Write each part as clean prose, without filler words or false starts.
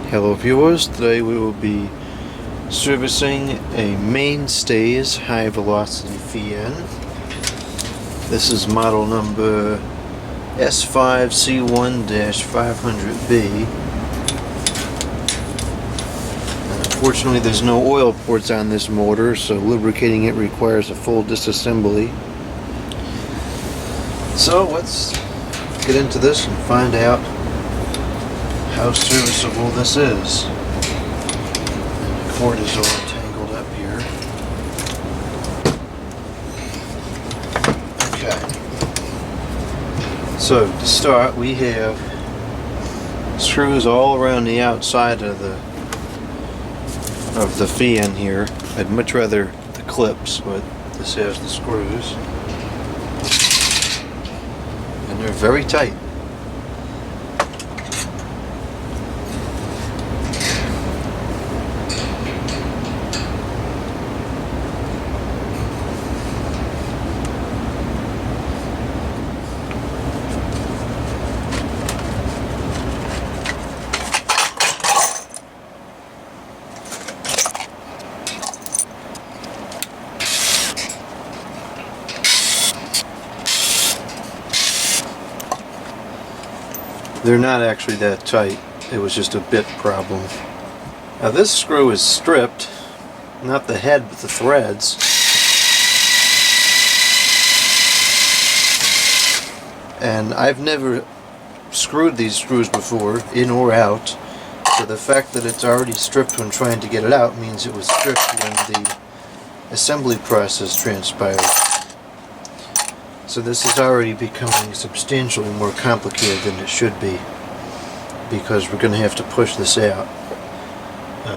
Hello viewers, today we will be servicing a Mainstays high velocity fan. This is model number SFC1-500B. Unfortunately there's no oil ports on this motor, so lubricating it requires a full disassembly. So let's get into this and find out how serviceable this is. And the cord is all tangled up here. Okay. So to start, we have screws all around the outside of the fan here. I'd much rather the clips, but this has the screws. And they're very tight. They're not actually that tight, it was just a bit problem. Now this screw is stripped, not the head but the threads. And I've never screwed these screws before, in or out, so the fact that it's already stripped when trying to get it out means it was stripped when the assembly process transpired. So this is already becoming substantially more complicated than it should be, because we're going to have to push this out. I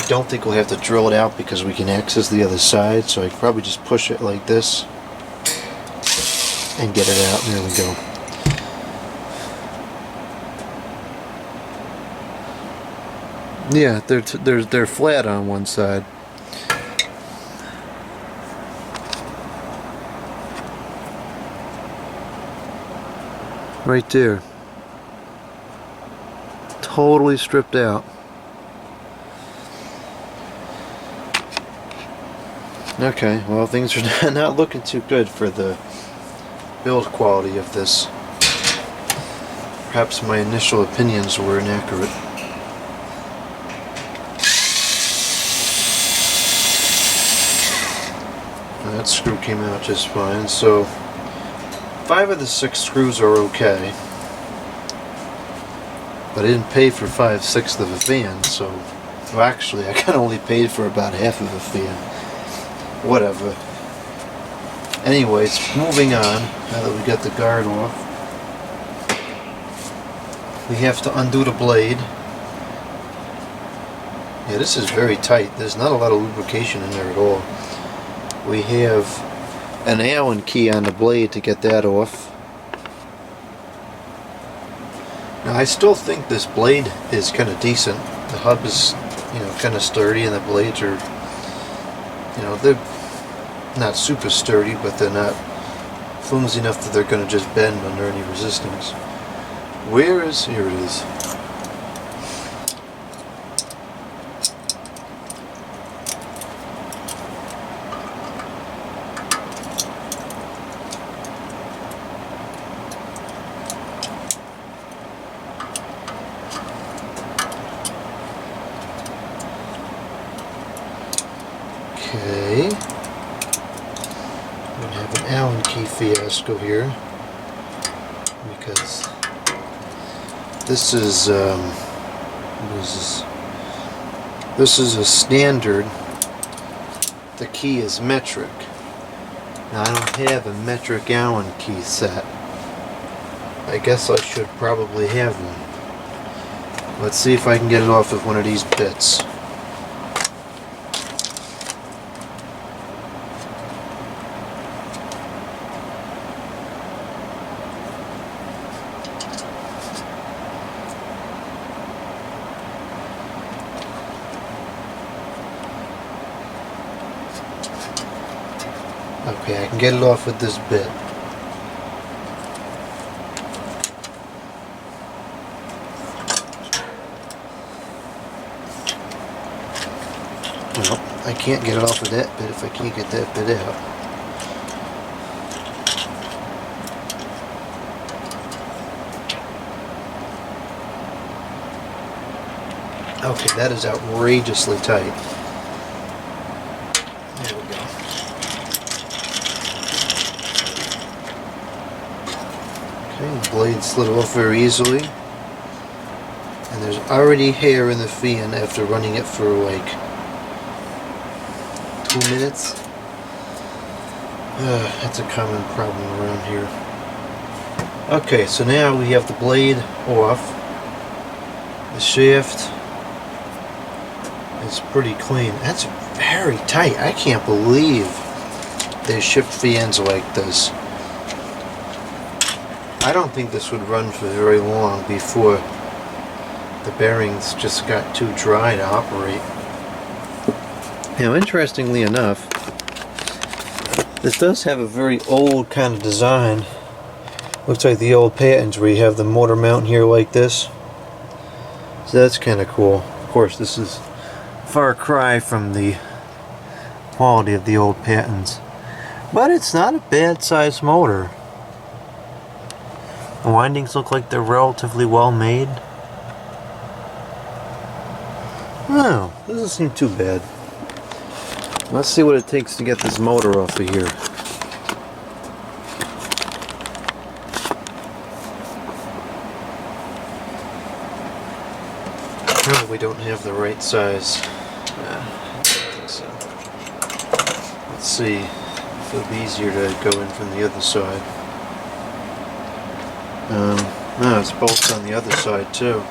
don't think we'll have to drill it out because we can access the other side, so I could probably just push it like this and get it out, and there we go. Yeah, they're flat on one side. Right there. Totally stripped out. Okay, well things are not looking too good for the build quality of this. Perhaps my initial opinions were inaccurate. That screw came out just fine, so 5 of the 6 screws are okay, but I didn't pay for 5/6 of a fan, so well, actually I kind of only paid for about half of a fan. Whatever. Anyways, moving on, now that we got the guard off, we have to undo the blade. Yeah, this is very tight. There's not a lot of lubrication in there at all. We have an Allen key on the blade to get that off. Now I still think this blade is kind of decent. The hub is, kind of sturdy, and the blades are, they're not super sturdy, but they're not flimsy enough that they're going to just bend under any resistance. Here it is. Okay, we're going to have an Allen key fiasco here, because this is this is a standard. The key is metric. Now I don't have a metric Allen key set. I guess I should probably have one. Let's see if I can get it off of one of these bits. Okay, I can get it off with this bit. I can't get it off of that bit if I can't get that bit out. Okay, that is outrageously tight. There we go. Okay, the blade slid off very easily. And there's already hair in the fan after running it for like 2 minutes. That's a common problem around here. Okay, so now we have the blade off. The shaft is pretty clean. That's very tight. I can't believe they ship fans like this. I don't think this would run for very long before the bearings just got too dry to operate. Now, interestingly enough, this does have a very old kind of design. Looks like the old patents where you have the motor mount here like this. So that's kind of cool. Of course, this is a far cry from the quality of the old patents. But it's not a bad sized motor. The windings look like they're relatively well made. Oh, doesn't seem too bad. Let's see what it takes to get this motor off of here. Probably don't have the right size. I don't think so. Let's see if it'll be easier to go in from the other side. No, it's bolts on the other side too.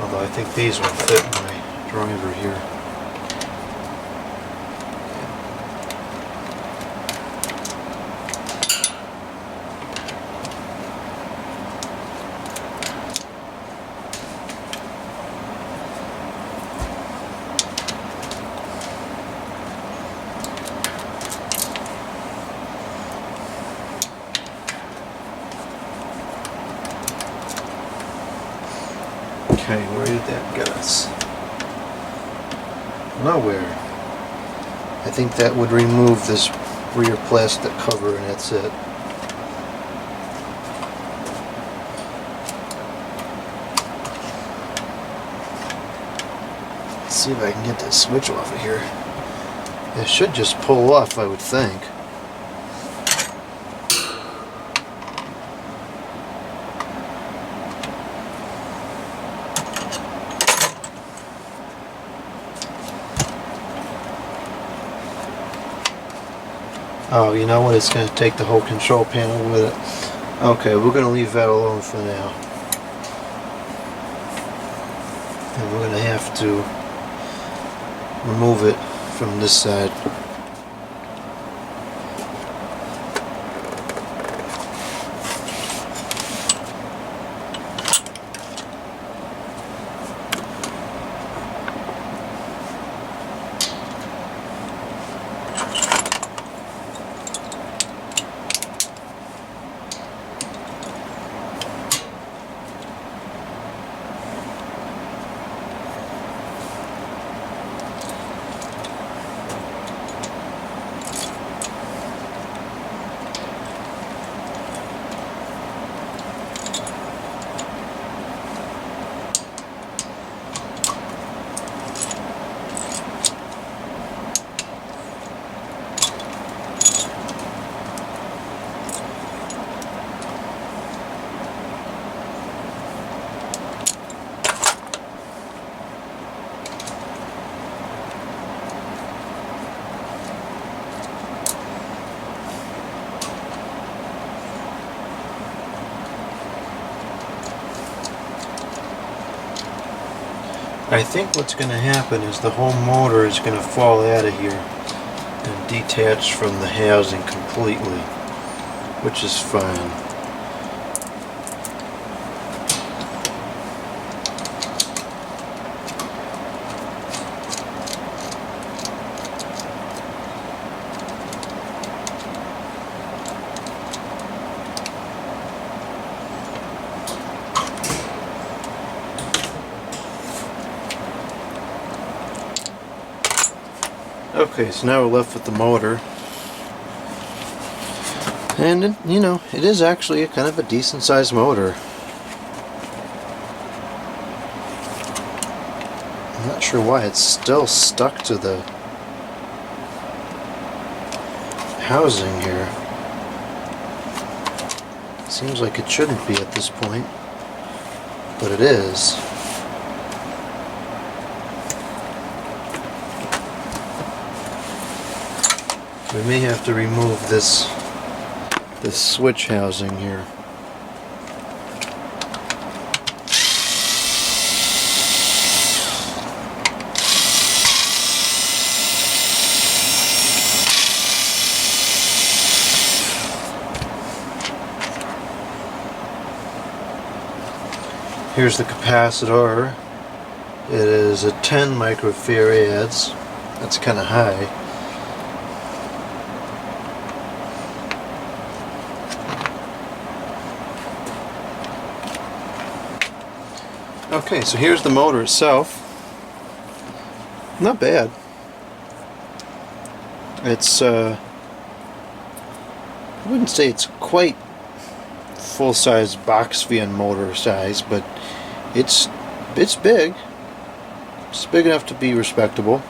Although I think these will fit my driver here. Okay, where did that get us? Nowhere. I think that would remove this rear plastic cover and that's it. Let's see if I can get this switch off of here. It should just pull off, I would think. Oh, you know what? It's going to take the whole control panel with it. Okay, we're going to leave that alone for now. And we're going to have to remove it from this side. I think what's going to happen is the whole motor is going to fall out of here and detach from the housing completely, which is fine. Okay, so now we're left with the motor. And, you know, it is actually a kind of a decent sized motor. I'm not sure why it's still stuck to the housing here. Seems like it shouldn't be at this point, but it is. We may have to remove this switch housing here. Here's the capacitor. It is a 10 microfarads. That's kind of high. Okay, so here's the motor itself. Not bad. It's I wouldn't say it's quite full-size box fan motor size, but it's big. It's big enough to be respectable.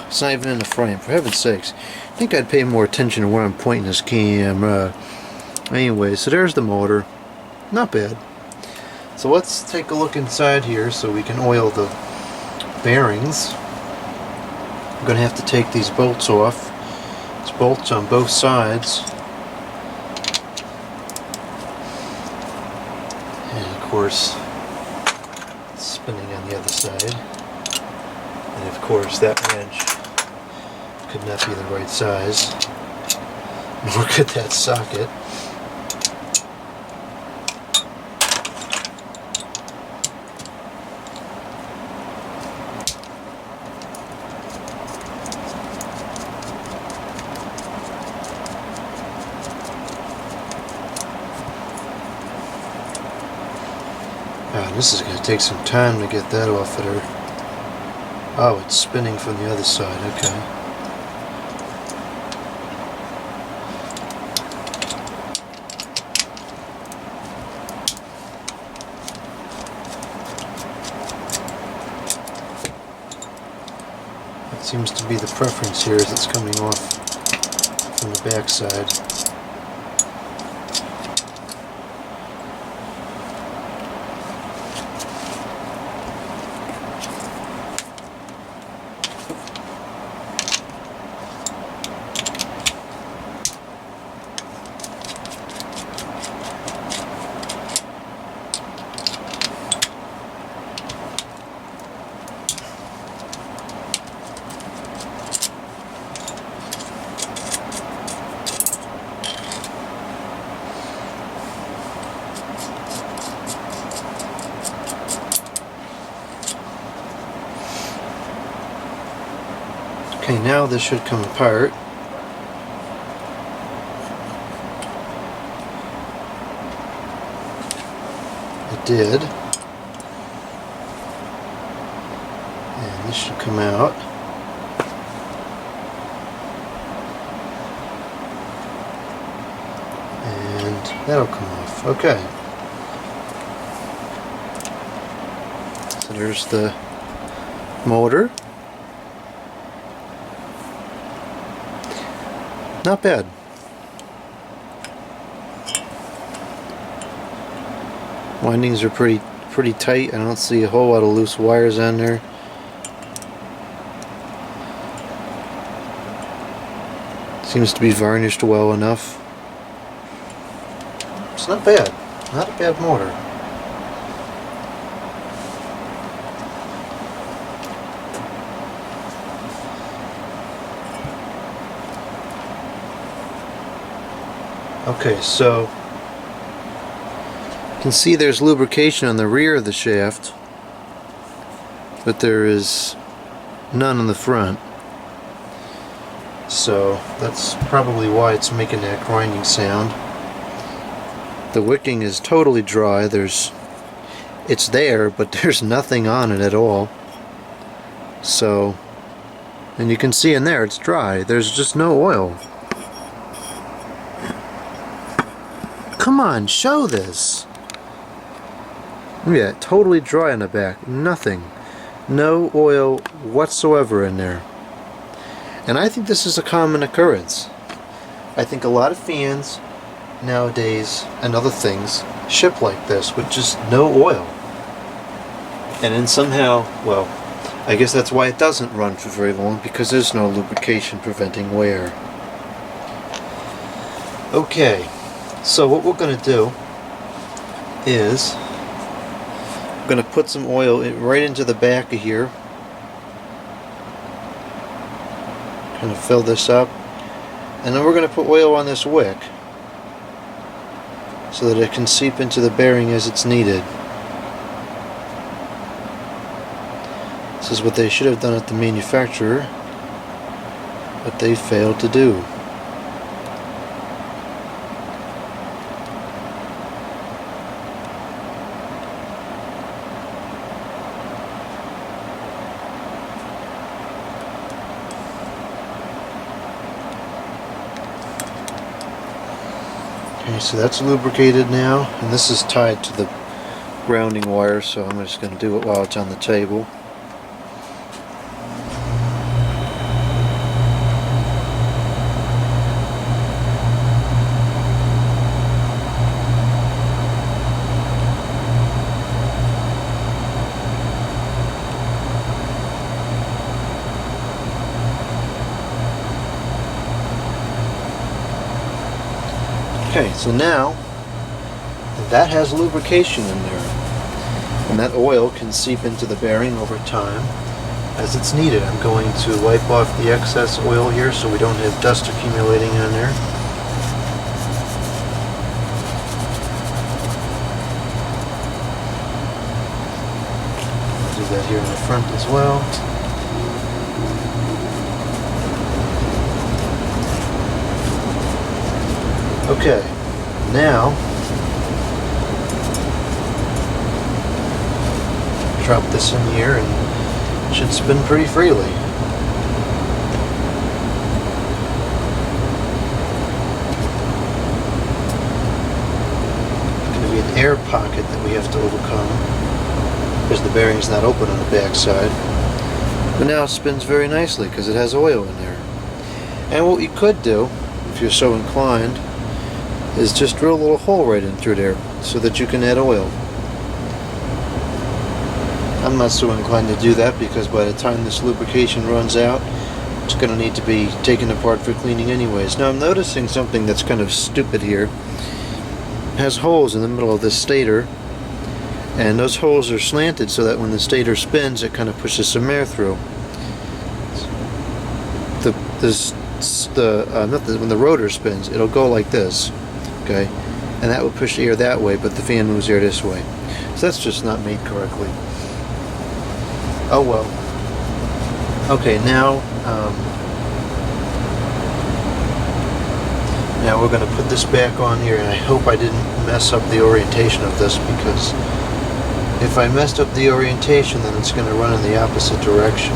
It's not even in the frame, for heaven's sakes. I think I'd pay more attention to where I'm pointing this camera. Anyway, so there's the motor. Not bad. So let's take a look inside here so we can oil the bearings. I'm going to have to take these bolts off. There's bolts on both sides. And of course, it's spinning on the other side. And of course, that wrench could not be the right size. Nor could that socket. This is going to take some time to get that off of there. Oh, it's spinning from the other side. Okay. That seems to be the preference here as it's coming off from the back side. Okay, now this should come apart. It did. And this should come out. And that'll come off. Okay. So there's the motor. Not bad. Windings are pretty tight. I don't see a whole lot of loose wires on there. Seems to be varnished well enough. It's not bad. Not a bad motor. Okay, so you can see there's lubrication on the rear of the shaft, but there is none on the front. So that's probably why it's making that grinding sound. The wicking is totally dry. It's there, but there's nothing on it at all. So And you can see in there it's dry. There's just no oil. Come on, show this. Yeah, totally dry on the back. Nothing. No oil whatsoever in there. And I think this is a common occurrence. I think a lot of fans nowadays and other things ship like this with just no oil. And then somehow, well, I guess that's why it doesn't run for very long, because there's no lubrication preventing wear. Okay, so what we're going to do is I'm going to put some oil right into the back of here. Kind of fill this up. And then we're going to put oil on this wick so that it can seep into the bearing as it's needed. This is what they should have done at the manufacturer, but they failed to do. Okay, so that's lubricated now, and this is tied to the grounding wire, so I'm just going to do it while it's on the table. Okay, so now that has lubrication in there, and that oil can seep into the bearing over time as it's needed. I'm going to wipe off the excess oil here so we don't have dust accumulating on there. I'll do that here in the front as well. Okay, now drop this in here and it should spin pretty freely. There's going to be an air pocket that we have to overcome because the bearing's not open on the back side. But now it spins very nicely because it has oil in there. And what you could do, if you're so inclined, is just drill a little hole right in through there so that you can add oil. I'm not so inclined to do that because by the time this lubrication runs out, it's going to need to be taken apart for cleaning anyways. Now I'm noticing something that's kind of stupid here. It has holes in the middle of the stator, and those holes are slanted so that when the stator spins it kind of pushes some air through. When the rotor spins, it'll go like this. Okay, and that would push air that way, but the fan moves air this way. So that's just not made correctly. Oh well. Okay, now we're going to put this back on here, and I hope I didn't mess up the orientation of this, because if I messed up the orientation, then it's going to run in the opposite direction.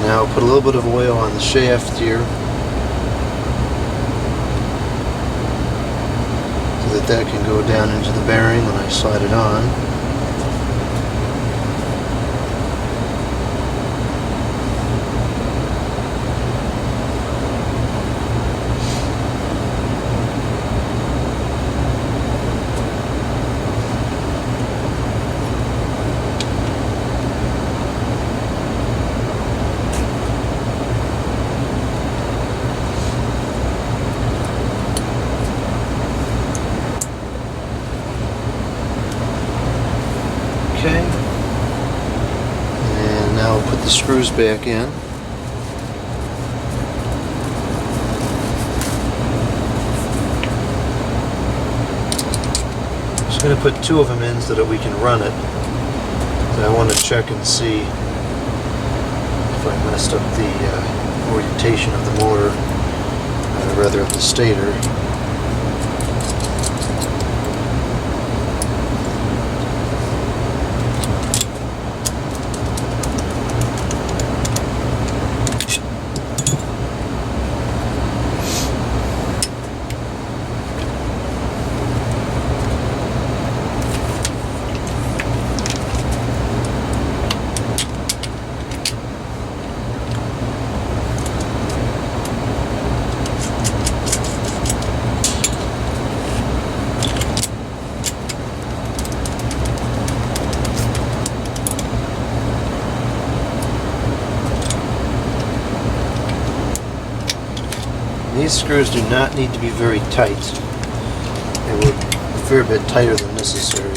Now put a little bit of oil on the shaft here so that can go down into the bearing when I slide it on. Okay, and now we'll put the screws back in. I'm just going to put 2 of them in so that we can run it. And I want to check and see if I messed up the orientation of the motor, rather of the stator. These screws do not need to be very tight. They were a fair bit tighter than necessary.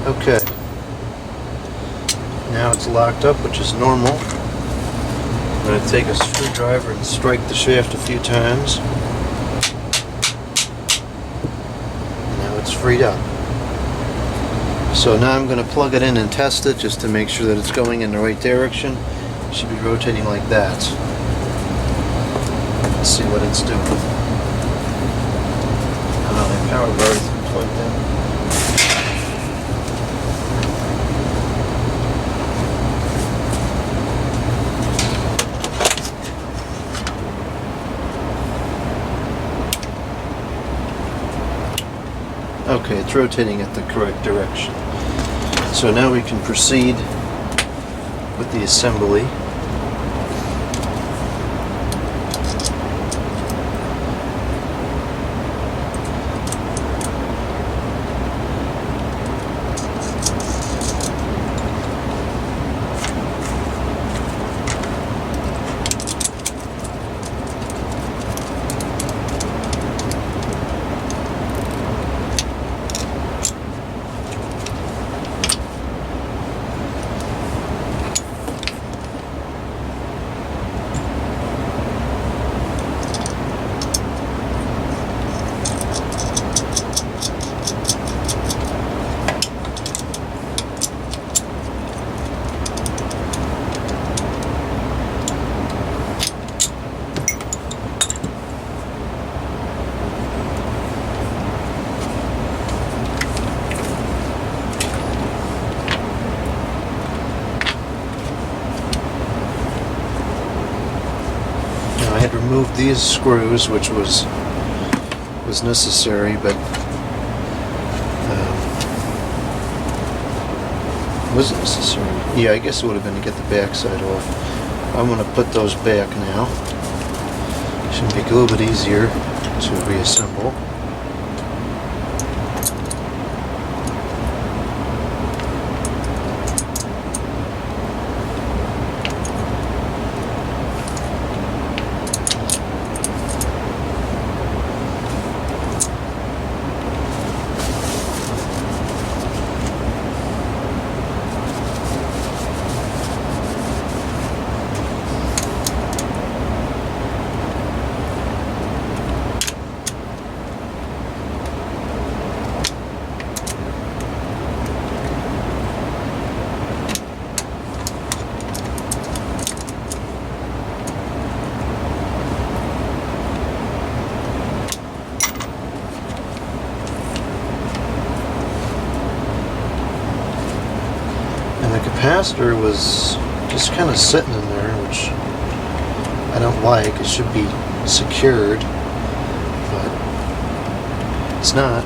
Okay. Now it's locked up, which is normal. I'm going to take a screwdriver and strike the shaft a few times. Now it's freed up. So now I'm going to plug it in and test it just to make sure that it's going in the right direction. It should be rotating like that. Let's see what it's doing. My power bar is plugged in. Okay, it's rotating at the correct direction. So now we can proceed with the assembly. Remove these screws, which was necessary, but was it necessary? Yeah, I guess it would have been to get the back side off. I'm going to put those back now. Should make it a little bit easier to reassemble. The capacitor was just kind of sitting in there, which I don't like. It should be secured, but it's not.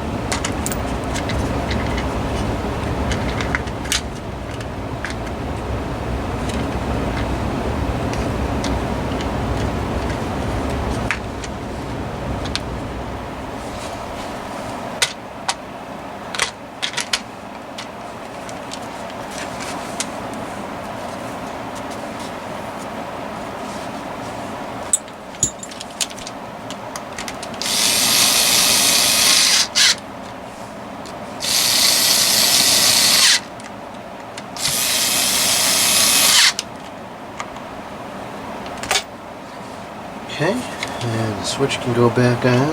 Okay, and the switch can go back on.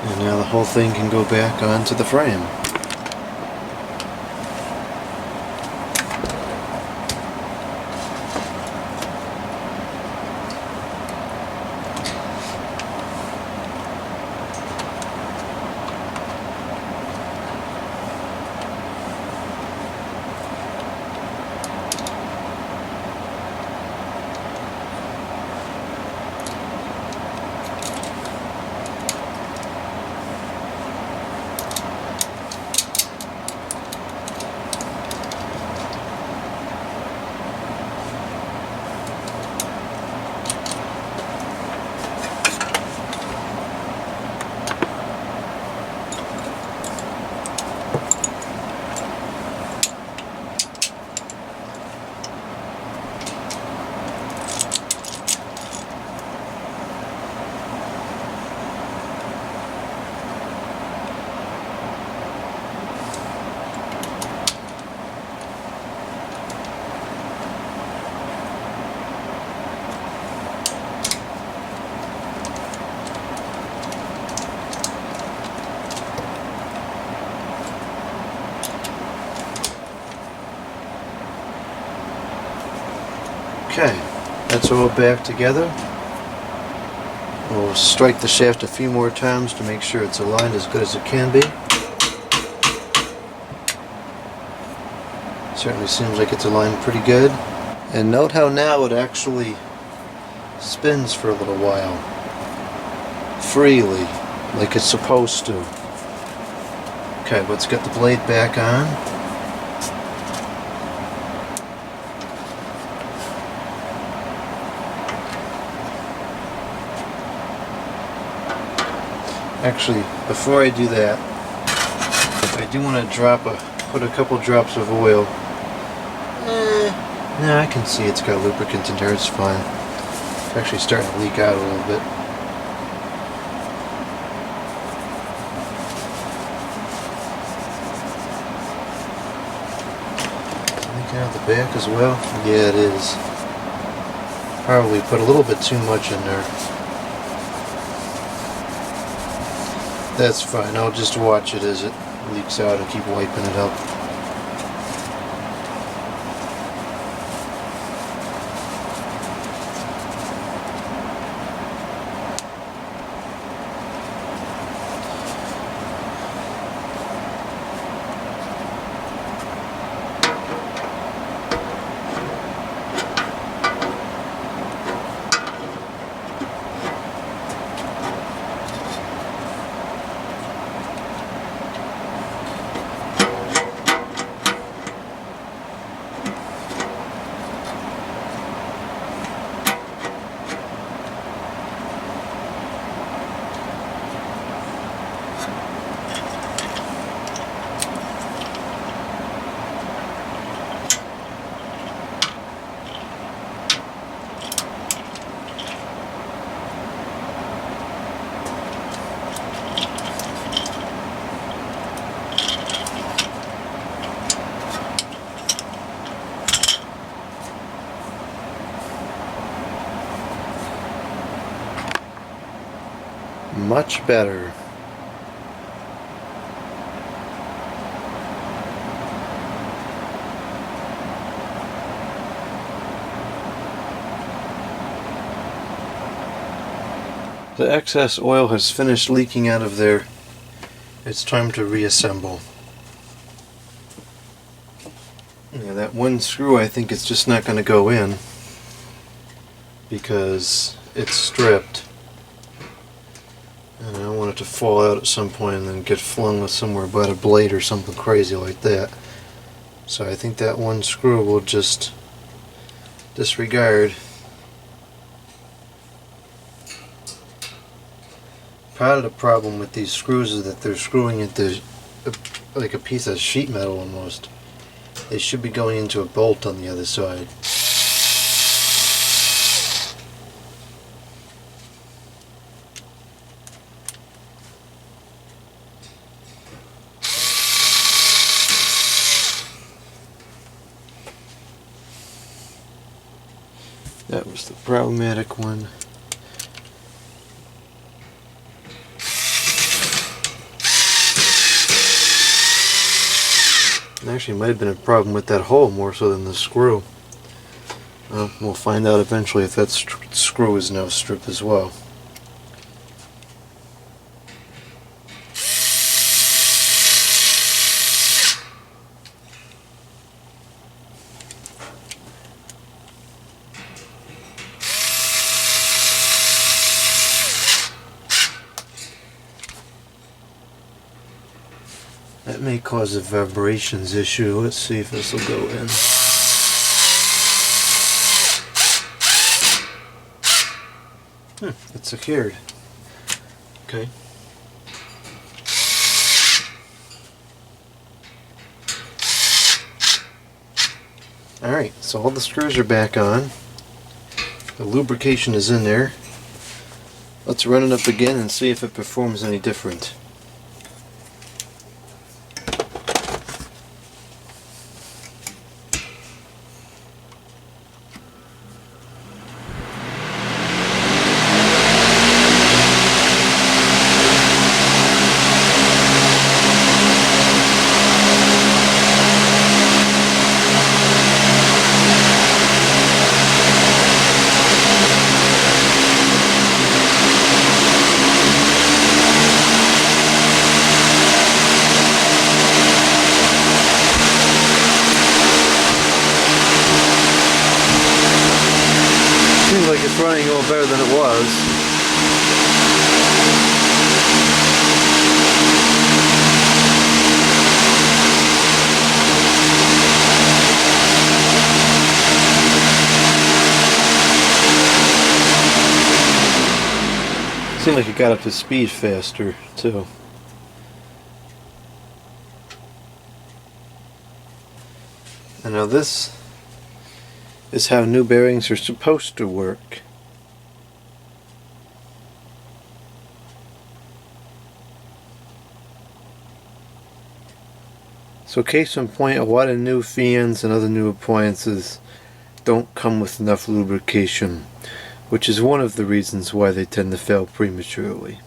And now the whole thing can go back onto the frame. That's all back together. We'll strike the shaft a few more times to make sure it's aligned as good as it can be. Certainly seems like it's aligned pretty good. And note how now it actually spins for a little while. Freely, like it's supposed to. Okay, let's get the blade back on. Actually, before I do that, I do want to put a couple drops of oil. No, I can see it's got lubricant in there, it's fine. It's actually starting to leak out a little bit. Leaking out the back as well? Yeah, it is. Probably put a little bit too much in there. That's fine, I'll just watch it as it leaks out and keep wiping it up. Much better. The excess oil has finished leaking out of there. It's time to reassemble. Yeah, that one screw, I think it's just not going to go in because it's stripped. And I don't want it to fall out at some point and then get flung somewhere by a blade or something crazy like that. So I think that one screw will just disregard. Part of the problem with these screws is that they're screwing into like a piece of sheet metal almost. They should be going into a bolt on the other side. That was the problematic one. Actually, it might have been a problem with that hole more so than the screw. We'll find out eventually if that screw is now stripped as well. That may cause a vibrations issue. Let's see if this will go in. It's secured. Okay. Alright, so all the screws are back on. The lubrication is in there. Let's run it up again and see if it performs any different. running a little better than it was. Seemed like it got up to speed faster too. And now this is how new bearings are supposed to work. So case in point, a lot of new fans and other new appliances don't come with enough lubrication, which is one of the reasons why they tend to fail prematurely.